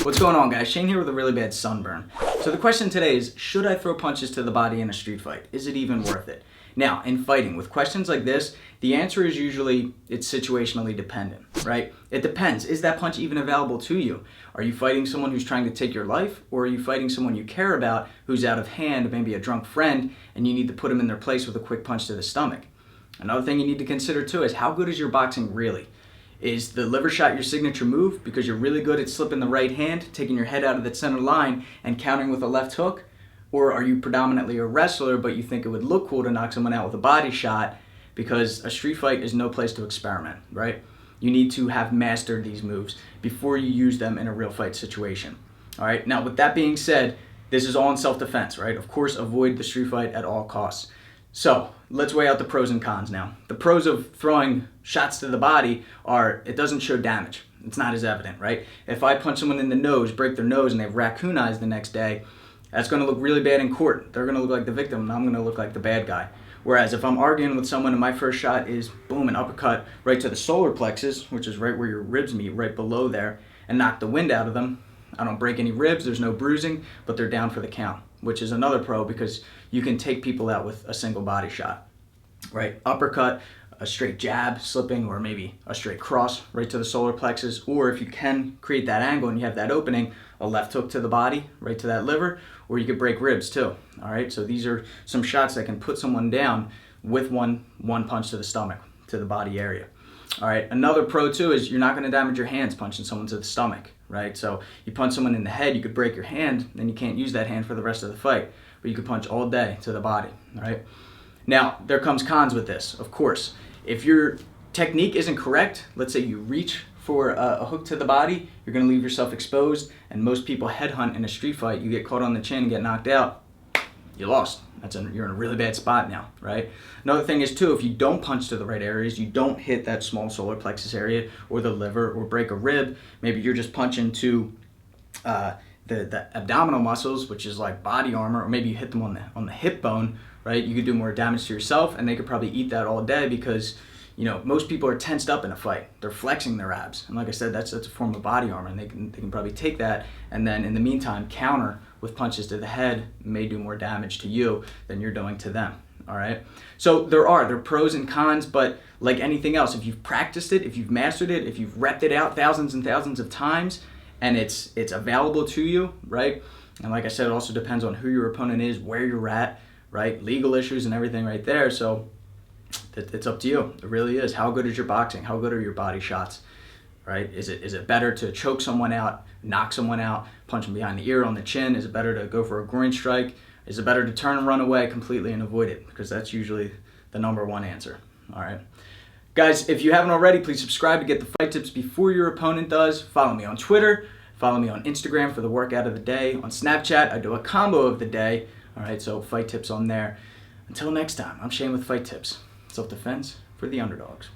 What's going on, guys? Shane here with a really bad sunburn. So the question today is, should I throw punches to the body in a street fight? Is it even worth it? Now, in fighting, with questions like this, the answer is usually it's situationally dependent, right? It depends. Is that punch even available to you? Are you fighting someone who's trying to take your life, or are you fighting someone you care about who's out of hand, maybe a drunk friend, and you need to put them in their place with a quick punch to the stomach? Another thing you need to consider too is, how good is your boxing really? Is the liver shot your signature move because you're really good at slipping the right hand, taking your head out of the center line, and countering with a left hook? Or are you predominantly a wrestler, but you think it would look cool to knock someone out with a body shot, because a street fight is no place to experiment, right? You need to have mastered these moves before you use them in a real fight situation. All right, now with that being said, this is all in self-defense, right? Of course, avoid the street fight at all costs. So let's weigh out the pros and cons now. The pros of throwing shots to the body are, it doesn't show damage. It's not as evident, right? If I punch someone in the nose, break their nose, and they have raccoon eyes the next day, that's going to look really bad in court. They're going to look like the victim, and I'm going to look like the bad guy. Whereas if I'm arguing with someone and my first shot is, boom, an uppercut right to the solar plexus, which is right where your ribs meet, right below there, and knock the wind out of them, I don't break any ribs, there's no bruising, but they're down for the count, which is another pro because you can take people out with a single body shot, right? Uppercut, a straight jab, slipping, or maybe a straight cross right to the solar plexus, or if you can create that angle and you have that opening, a left hook to the body, right to that liver, or you could break ribs too, all right? So these are some shots that can put someone down with one punch to the stomach, to the body area. All right, another pro too is you're not gonna damage your hands punching someone to the stomach, right? So you punch someone in the head, you could break your hand, then you can't use that hand for the rest of the fight, but you could punch all day to the body, all right? Now, there comes cons with this, of course. If your technique isn't correct, let's say you reach for a hook to the body, you're gonna leave yourself exposed, and most people headhunt in a street fight, you get caught on the chin and get knocked out, you lost. You're in a really bad spot now, right? Another thing is too, if you don't punch to the right areas, you don't hit that small solar plexus area or the liver or break a rib, maybe you're just punching to the abdominal muscles, which is like body armor, or maybe you hit them on the hip bone, right? You could do more damage to yourself, and they could probably eat that all day because, you know, most people are tensed up in a fight. They're flexing their abs. And like I said, that's a form of body armor, and they can probably take that and then in the meantime counter with punches to the head, may do more damage to you than you're doing to them, all right? So there are pros and cons, but like anything else, if you've practiced it, if you've mastered it, if you've repped it out thousands and thousands of times, and it's available to you, right? And like I said, it also depends on who your opponent is, where you're at, right? Legal issues and everything right there. So it's up to you. It really is. How good is your boxing? How good are your body shots, right? Is it better to choke someone out, knock someone out, punch them behind the ear, on the chin? Is it better to go for a groin strike? Is it better to turn and run away completely and avoid it? Because that's usually the number one answer, all right? Guys, if you haven't already, please subscribe to get the fight tips before your opponent does. Follow me on Twitter. Follow me on Instagram for the workout of the day. On Snapchat, I do a combo of the day. All right, so fight tips on there. Until next time, I'm Shane with Fight Tips. Self-defense for the underdogs.